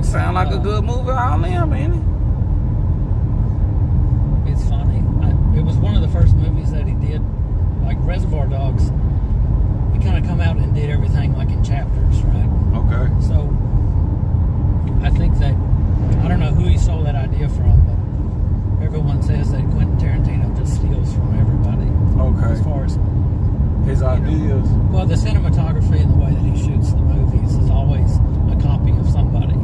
sound like a good movie. All in, man. It's funny. It was one of the first movies that he did, like Reservoir Dogs. He kind of come out and did everything like in chapters, right? Okay. So I think that, I don't know who he stole that idea from, but everyone says that Quentin Tarantino just steals from everybody. Okay. As far as his ideas. Well, the cinematography and the way that he shoots the movies is always a copy of somebody.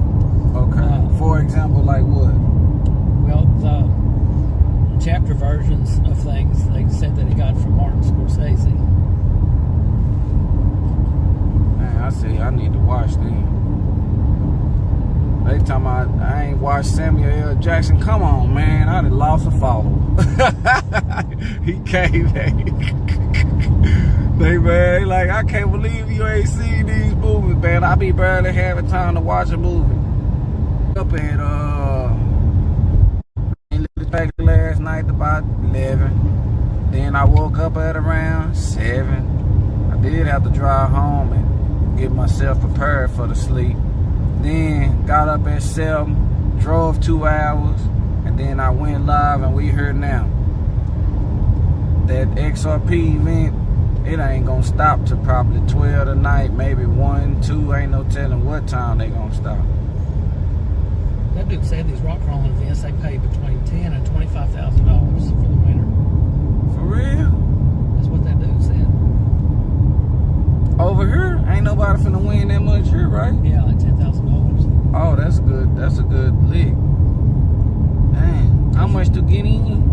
Okay. For example, like what? Well, the chapter versions of things they said that he got from Martin Scorsese. Man, I see. I need to watch them. They talking about I ain't watched Samuel L. Jackson. Come on, man. I done lost a follow. He came back. They, man, like, I can't believe you ain't seen these movies, man. I be barely having time to watch a movie. Up at, back last night about 11. Then I woke up at around 7. I did have to drive home and get myself prepared for the sleep. Then got up at 7, drove 2 hours, and then I went live, and we here now. That XRP event, it ain't gonna stop till probably 12 tonight, maybe 1, 2, ain't no telling what time they gonna stop. That dude said these rock crawling events, they pay between $10,000 and $25,000 for the winner. For real? That's what that dude said. Over here, ain't nobody finna win that much here, right? Yeah, like $10,000. Oh, that's good. That's a good lick. Dang, how much to get in?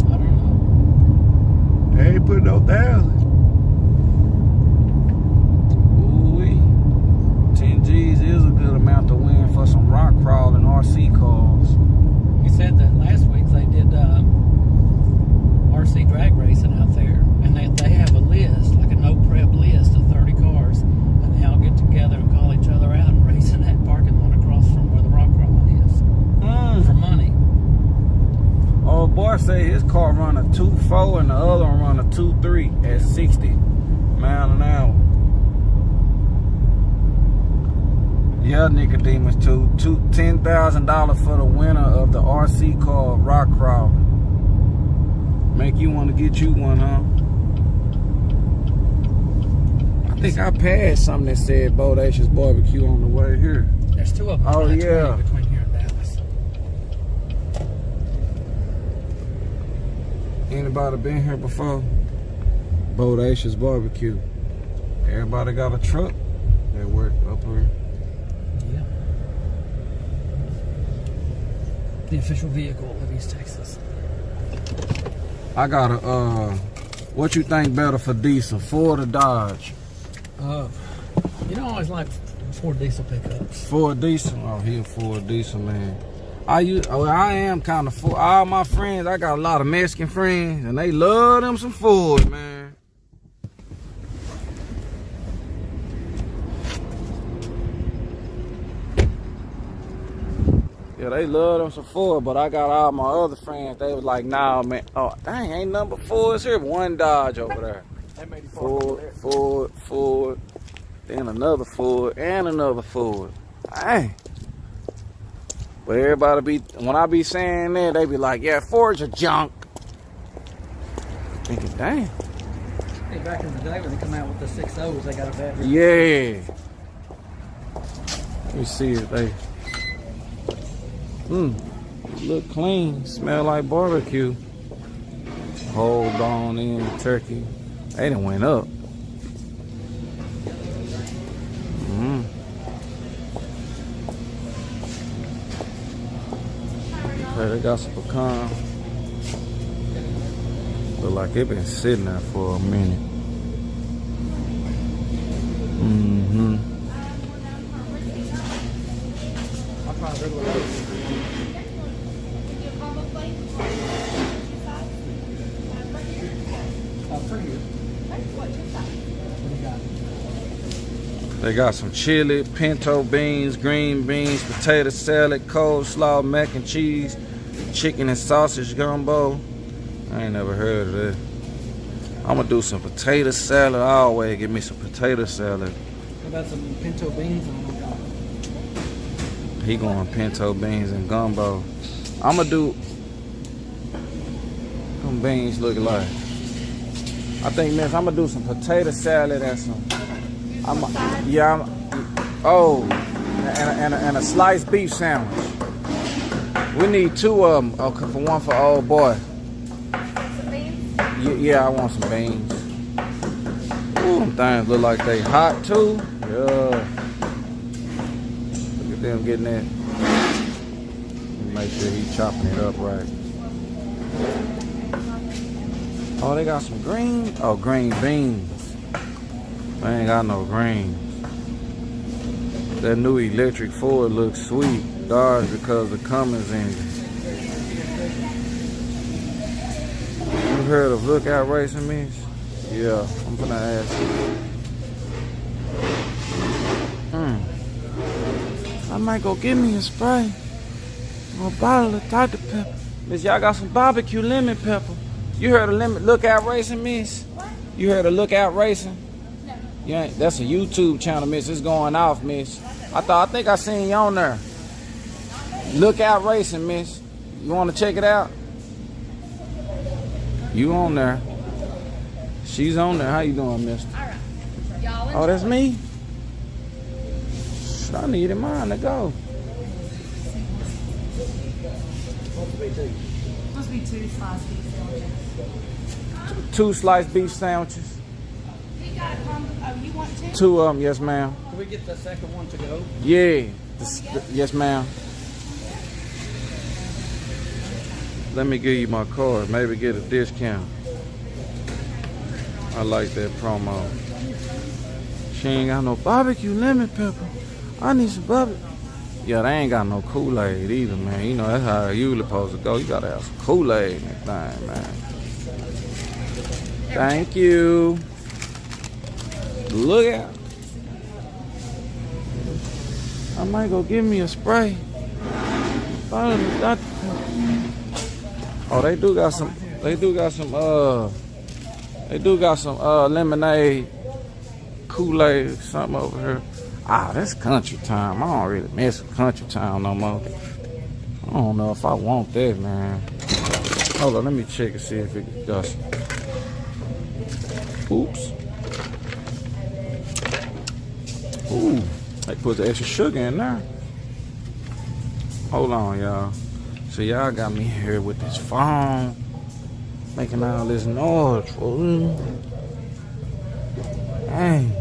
I don't know. They ain't put no thousands. Ooh-wee. 10 G's is a good amount to win for some rock crawling RC cars. He said that last week they did RC drag racing out there, and they have a list, like a no prep list of 30 cars, and they all get together and call each other out and race in that parking lot across from where the rock crawling is for money. Oh, boy say his car run a 2.4 and the other one run a 2.3 at 60 miles an hour. Yeah, Nicodemus too. $10,000 for the winner of the RC car rock crawling. Make you want to get you one, huh? I think I passed something that said Bodacious Barbecue on the way here. There's 2 of them. Oh, yeah. Between here and Dallas. Anybody been here before? Bodacious Barbecue. Everybody got a truck that work up here. Yeah. The official vehicle of East Texas. I got a, what you think better for diesel, Ford or Dodge? You know, I always like Ford diesel pickups. Ford diesel? Oh, he a Ford diesel, man. I am kind of Ford. All my friends, I got a lot of Mexican friends, and they love them some Ford, man. Yeah, they love them some Ford, but I got all my other friends, they was like, nah, man. Oh, dang, ain't nothing but Fords here. One Dodge over there. Ford, then another Ford, and another Ford. Dang. But everybody be, when I be saying that, they be like, yeah, Fords are junk. Thinking, dang. Hey, back in the day when they come out with the 6.0s, they got a bad reputation. Yeah. Let me see if they, look clean, smell like barbecue. Hold on in turkey. They done went up. Okay, they got some pecan. Look like it been sitting there for a minute. I'll try a regular roast. They got some chili, pinto beans, green beans, potato salad, coleslaw, mac and cheese, chicken and sausage gumbo. I ain't never heard of that. I'm gonna do some potato salad. I always give me some potato salad. What about some pinto beans on them? He going pinto beans and gumbo. I'ma do them beans look like. I think, miss, I'ma do some potato salad and some. And a sliced beef sandwich. We need 2 of them. Okay, for one for old boy. Some beans? Yeah, I want some beans. Ooh, them things look like they hot too. Yeah. Look at them getting that. Make sure he's chopping it up right. Oh, they got some green. Oh, green beans. They ain't got no greens. That new electric Ford looks sweet. Dodge because the Cummins engine. You heard of Lookout Racing means? Yeah, I'm gonna ask you. I might go get me a spray. Or a bottle of Dr. Pepper. Miss, y'all got some barbecue lemon pepper. You heard of Lookout Racing, miss? What? You heard of Lookout Racing? No. Yeah, that's a YouTube channel, miss. It's going off, miss. I think I seen you on there. Lookout Racing, miss. You want to check it out? You on there. She's on there. How you doing, mister? All right. Y'all Oh, that's me? Shit, I needed mine to go. Must be 2 sliced beef sandwiches. 2 sliced beef sandwiches. You got a combo? Oh, you want 2? 2 of them, yes, ma'am. Can we get the second one to go? Yeah. Yes, ma'am. Let me give you my card. Maybe get a discount. I like that promo. She ain't got no barbecue lemon pepper. I need some barbecue. Yeah, they ain't got no Kool-Aid either, man. You know, that's how you supposed to go. You gotta have some Kool-Aid in that thing, man. Thank you. Look out. I might go give me a spray. Oh, they do got some lemonade, Kool-Aid, something over here. Ah, that's country time. I don't really mess with country time no more. I don't know if I want that, man. Hold on, let me check and see if it does. Oops. Ooh, they put the extra sugar in there. Hold on, y'all. So y'all got me here with this phone, making all this noise. Dang.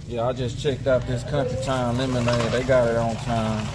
Yeah, I just checked out this Country Time lemonade. They got it on time.